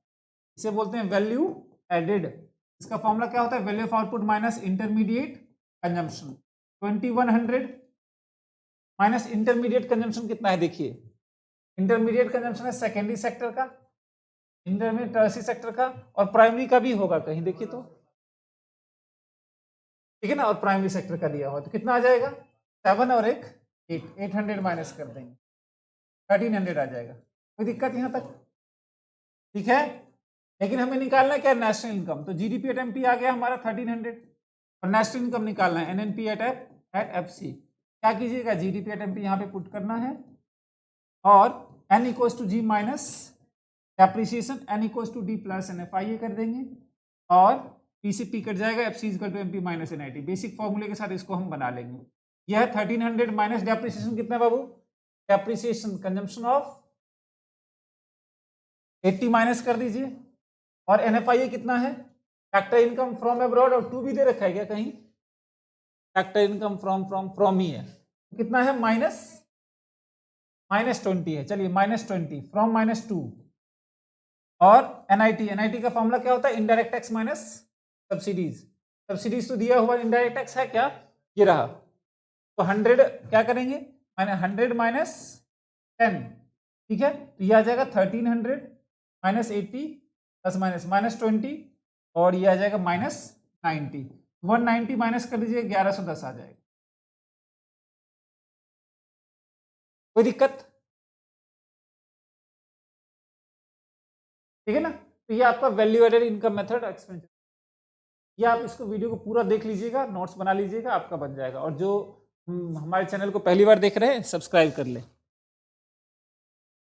इसे बोलते हैं वैल्यू एडेड। इसका फॉर्मूला क्या होता है, value of output minus intermediate consumption. 2100 minus intermediate consumption कितना है, देखिए इंटरमीडिएट कंजम्पशन है सेकेंडरी सेक्टर का, इंटरमीडिएट टर्शियरी सेक्टर का, और प्राइमरी का भी होगा कहीं, देखिए तो, ठीक है ना, और प्राइमरी सेक्टर का दिया हुआ, तो कितना आ जाएगा, 7 और 1 8, 800 माइनस कर देंगे, 1300 आ जाएगा। कोई दिक्कत यहाँ तक, ठीक है। लेकिन हमें निकालना क्या है, नेशनल इनकम, तो जीडीपी एट एमपी आ गया हमारा 1300, और नेशनल इनकम निकालना है एनएनपी एट एफसी। क्या कीजिएगा, जीडीपी एट एमपी यहाँ पे पुट करना है, और N equals to G minus depreciation, N equals to D plus N F I A कर देंगे, और पी से पी कट जाएगा, F C equal to M P minus N I T. Basic फॉर्मूले के साथ इसको हम बना लेंगे। यह है 1300 माइनस डेप्रिसिएशन कितना बाबू, डेप्रिसिएशन कंजम्पशन ऑफ 80 माइनस कर दीजिए, और एनएफआईए कितना है, फैक्टर इनकम फ्रॉम अब्रॉड, और टू भी दे रखा है क्या कहीं, फैक्टर इनकम फ्रॉम ही है, कितना है, -20 है, चलिए -20 फ्रॉम -2, और एनआईटी का फॉर्मूला क्या होता है, indirect tax minus subsidies. Subsidies तो दिया हुआ, इनडायरेक्ट टैक्स है क्या, ये रहा, तो 100 क्या करेंगे, 100 माइनस 10, ठीक है, तो ये आ जाएगा 1300 माइनस 80 प्लस माइनस 20, और ये आ जाएगा -90, 190 माइनस कर दीजिए, 1110 आ जाएगा। कोई दिक्कत, ठीक है ना। तो ये आपका value added income method expense, ये आप इसको वीडियो को पूरा देख लीजिएगा, नोट्स बना लीजिएगा, आपका बन जाएगा। और जो हमारे चैनल को पहली बार देख रहे हैं, सब्सक्राइब कर ले।